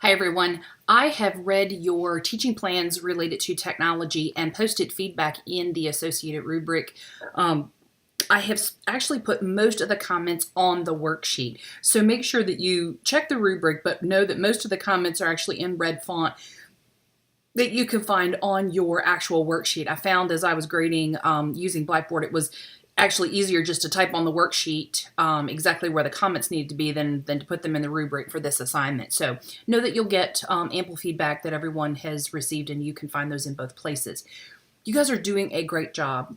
Hi everyone. I have read your teaching plans related to technology and posted feedback in the associated rubric. I have actually put most of the comments on the worksheet. So make sure that you check the rubric, but know that most of the comments are actually in red font that you can find on your actual worksheet. I found as I was grading using Blackboard, it was actually easier just to type on the worksheet exactly where the comments needed to be than to put them in the rubric for this assignment. So know that you'll get ample feedback that everyone has received, and you can find those in both places. You guys are doing a great job.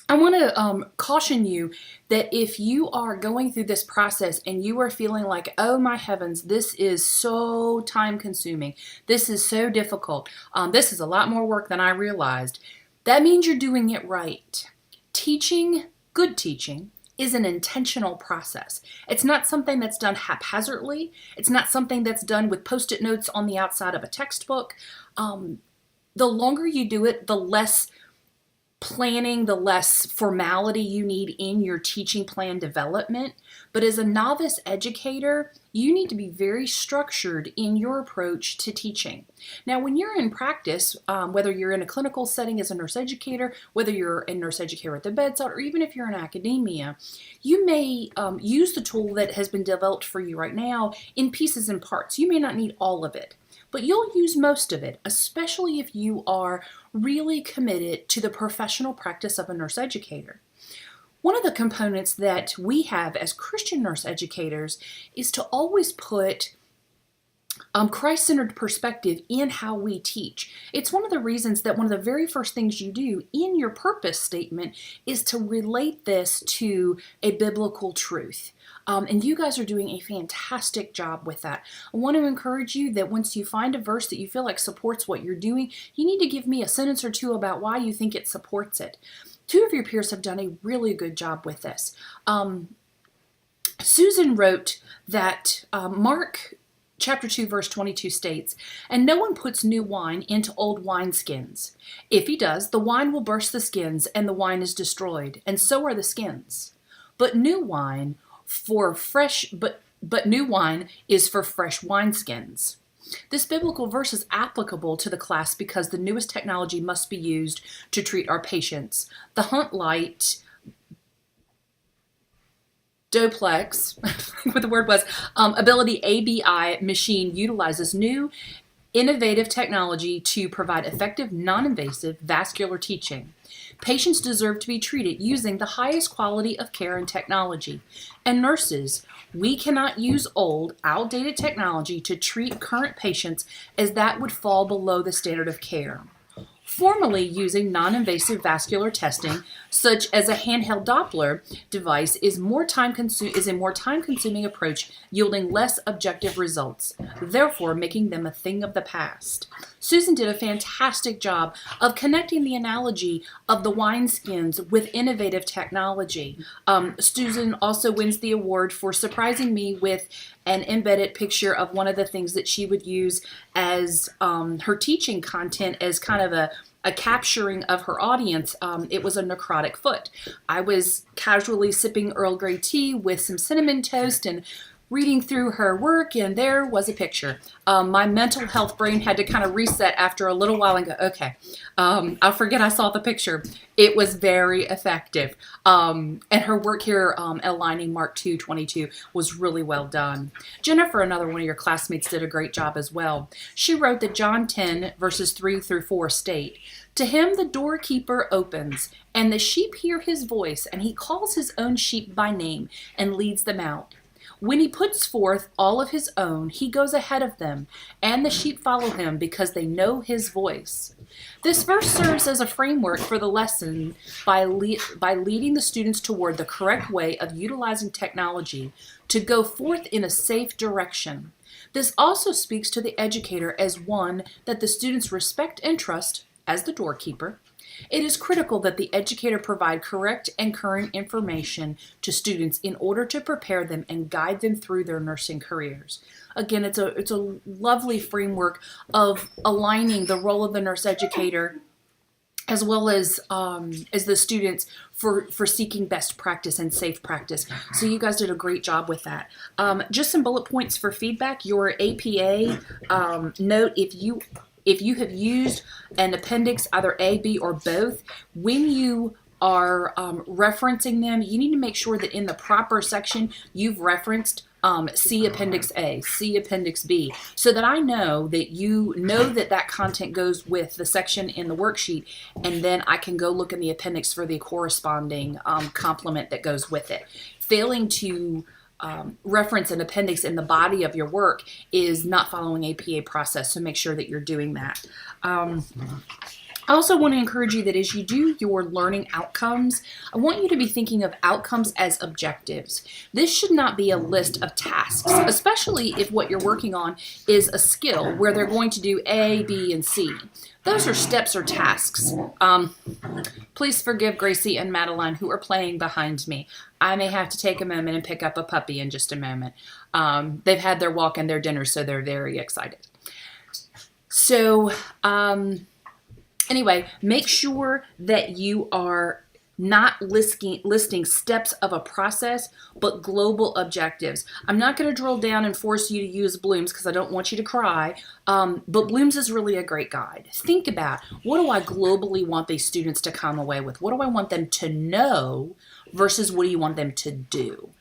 I want to caution you that if you are going through this process and you are feeling like, oh my heavens, this is so time consuming, this is so difficult, this is a lot more work than I realized, that means you're doing it right. Teaching, good teaching, is an intentional process. It's not something that's done haphazardly. It's not something that's done with post-it notes on the outside of a textbook. The longer you do it, the less planning, the less formality you need in your teaching plan development. But as a novice educator, you need to be very structured in your approach to teaching. Now, when you're in practice, whether you're in a clinical setting as a nurse educator, whether you're a nurse educator at the bedside, or even if you're in academia, you may use the tool that has been developed for you right now in pieces and parts. You may not need all of it, but you'll use most of it, especially if you are really committed to the professional practice of a nurse educator. One of the components that we have as Christian nurse educators is to always put Christ-centered perspective in how we teach. It's one of the reasons that one of the very first things you do in your purpose statement is to relate this to a biblical truth. And you guys are doing a fantastic job with that. I want to encourage you that once you find a verse that you feel like supports what you're doing, you need to give me a sentence or two about why you think it supports it. Two of your peers have done a really good job with this. Susan wrote that Mark Chapter 2, verse 22 states, "And no one puts new wine into old wineskins. If he does, the wine will burst the skins, and the wine is destroyed, and so are the skins. But new wine new wine is for fresh wineskins." This biblical verse is applicable to the class because the newest technology must be used to treat our patients. The Hunt Light Doplex, what the word was, Ability ABI machine utilizes new innovative technology to provide effective, non-invasive vascular teaching. Patients deserve to be treated using the highest quality of care and technology. And nurses, we cannot use old, outdated technology to treat current patients, as that would fall below the standard of care. Formally using non-invasive vascular testing, such as a handheld Doppler device, is a more time-consuming approach, yielding less objective results, therefore making them a thing of the past. Susan did a fantastic job of connecting the analogy of the wineskins with innovative technology. Susan also wins the award for surprising me with an embedded picture of one of the things that she would use as her teaching content as kind of a capturing of her audience. It was a necrotic foot. I was casually sipping Earl Grey tea with some cinnamon toast and reading through her work, and there was a picture. My mental health brain had to kind of reset after a little while and go, okay, I'll forget I saw the picture. It was very effective. And her work here aligning Mark 2:22 was really well done. Jennifer, another one of your classmates, did a great job as well. She wrote that John 10 verses 3 through 4 state, "To him the doorkeeper opens, and the sheep hear his voice, and he calls his own sheep by name and leads them out. When he puts forth all of his own, he goes ahead of them, and the sheep follow him because they know his voice." This verse serves as a framework for the lesson by leading the students toward the correct way of utilizing technology to go forth in a safe direction. This also speaks to the educator as one that the students respect and trust as the doorkeeper. It is critical that the educator provide correct and current information to students in order to prepare them and guide them through their nursing careers. Again, it's a lovely framework of aligning the role of the nurse educator as well as the students for seeking best practice and safe practice. So you guys did a great job with that. Just some bullet points for feedback. Your APA note, if you have used an appendix, either A, B, or both, when you are referencing them, you need to make sure that in the proper section you've referenced see Appendix A, see Appendix B, so that I know that you know that that content goes with the section in the worksheet, and then I can go look in the appendix for the corresponding complement that goes with it. Failing to reference an appendix in the body of your work is not following APA process, so make sure that you're doing that. I also want to encourage you that as you do your learning outcomes, I want you to be thinking of outcomes as objectives. This should not be a list of tasks, especially if what you're working on is a skill where they're going to do A, B, and C. Those are steps or tasks. Please forgive Gracie and Madeline, who are playing behind me. I may have to take a moment and pick up a puppy in just a moment. They've had their walk and their dinner, so they're very excited. So, anyway, make sure that you are not listing steps of a process, but global objectives. I'm not going to drill down and force you to use Bloom's because I don't want you to cry, but Bloom's is really a great guide. Think about, what do I globally want these students to come away with? What do I want them to know versus what do you want them to do?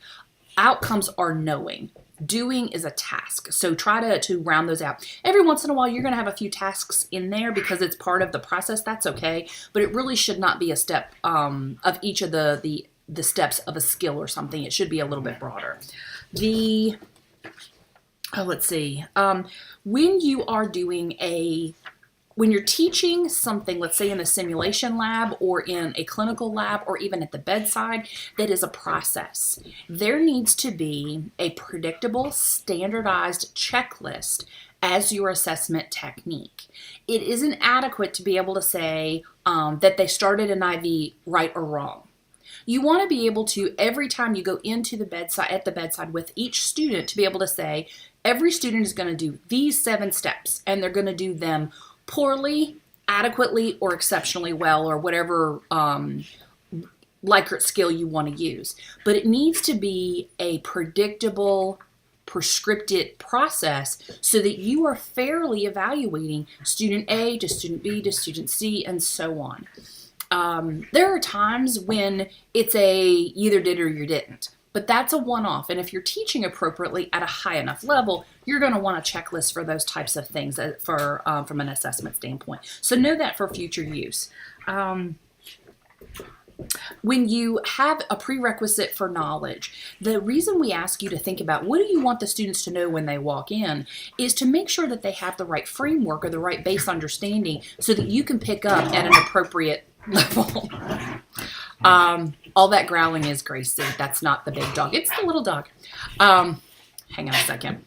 Outcomes are knowing. Doing is a task. So try to round those out. Every once in a while, you're going to have a few tasks in there because it's part of the process. That's okay. But it really should not be a step of each of the steps of a skill or something. It should be a little bit broader. Let's see. When you're teaching something, let's say in a simulation lab or in a clinical lab or even at the bedside, that is a process. There needs to be a predictable, standardized checklist as your assessment technique. It isn't adequate to be able to say that they started an IV right or wrong. You want to be able to, every time you go into the bedside with each student, to be able to say, every student is going to do these 7 steps, and they're going to do them poorly, adequately, or exceptionally well, or whatever Likert skill you want to use. But it needs to be a predictable, prescripted process so that you are fairly evaluating student A to student B to student C and so on. There are times when it's a either did or you didn't. But that's a one-off, and if you're teaching appropriately at a high enough level, you're going to want a checklist for those types of things from an assessment standpoint. So know that for future use. When you have a prerequisite for knowledge, the reason we ask you to think about what do you want the students to know when they walk in is to make sure that they have the right framework or the right base understanding so that you can pick up at an appropriate level. All that growling is Gracie. That's not the big dog. It's the little dog. Hang on a second.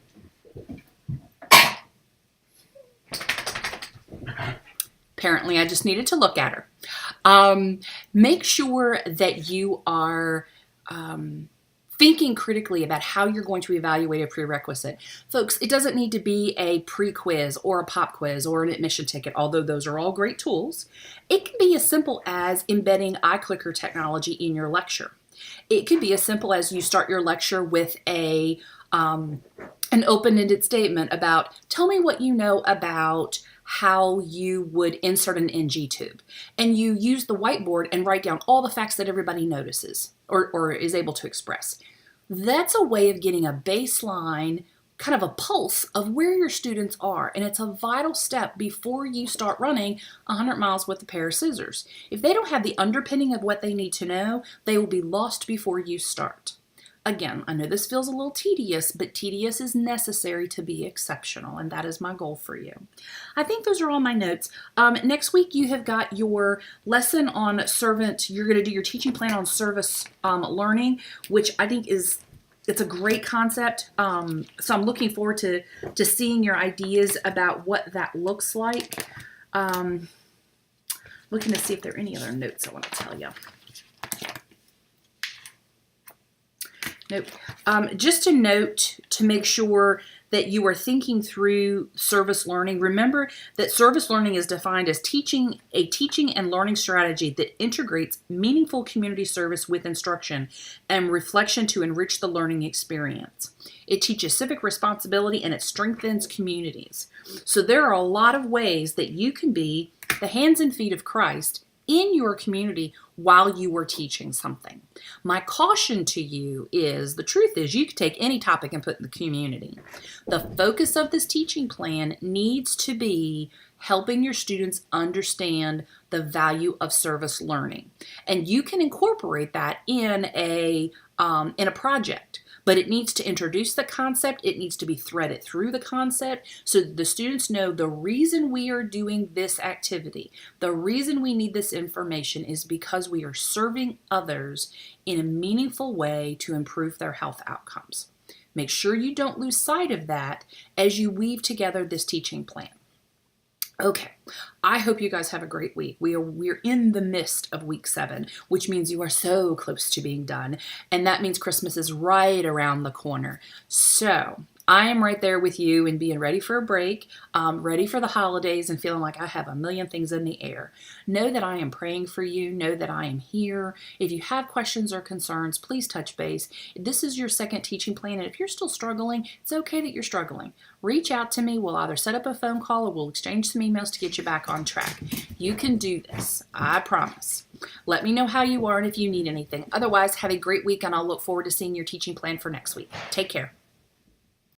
Apparently, I just needed to look at her. Make sure that you are thinking critically about how you're going to evaluate a prerequisite. Folks, it doesn't need to be a pre-quiz or a pop quiz or an admission ticket, although those are all great tools. It can be as simple as embedding iClicker technology in your lecture. It could be as simple as you start your lecture with an open-ended statement about, tell me what you know about how you insert an NG tube. And you use the whiteboard and write down all the facts that everybody notices or is able to express. That's a way of getting a baseline, kind of a pulse of where your students are. And it's a vital step before you start running 100 miles with a pair of scissors. If they don't have the underpinning of what they need to know, they will be lost before you start. Again, I know this feels a little tedious, but tedious is necessary to be exceptional, and that is my goal for you. I think those are all my notes. Next week, you have got your lesson on servant. You're going to do your teaching plan on service learning, which I think it's a great concept. So I'm looking forward to seeing your ideas about what that looks like. Looking to see if there are any other notes I want to tell you. Nope. Just a note to make sure that you are thinking through service learning. Remember that service learning is defined as a teaching and learning strategy that integrates meaningful community service with instruction and reflection to enrich the learning experience. It teaches civic responsibility and it strengthens communities. So there are a lot of ways that you can be the hands and feet of Christ in your community while you are teaching something. My caution to you is, the truth is, you could take any topic and put it in the community. The focus of this teaching plan needs to be helping your students understand the value of service learning. And you can incorporate that in a project. But it needs to introduce the concept. It needs to be threaded through the concept so that the students know the reason we are doing this activity, the reason we need this information is because we are serving others in a meaningful way to improve their health outcomes. Make sure you don't lose sight of that as you weave together this teaching plan. Okay, I hope you guys have a great week. We're in the midst of week 7, which means you are so close to being done. And that means Christmas is right around the corner. So I am right there with you in being ready for a break, ready for the holidays, and feeling like I have a million things in the air. Know that I am praying for you. Know that I am here. If you have questions or concerns, please touch base. This is your second teaching plan, and if you're still struggling, it's okay that you're struggling. Reach out to me. We'll either set up a phone call or we'll exchange some emails to get you back on track. You can do this. I promise. Let me know how you are and if you need anything. Otherwise, have a great week, and I'll look forward to seeing your teaching plan for next week. Take care.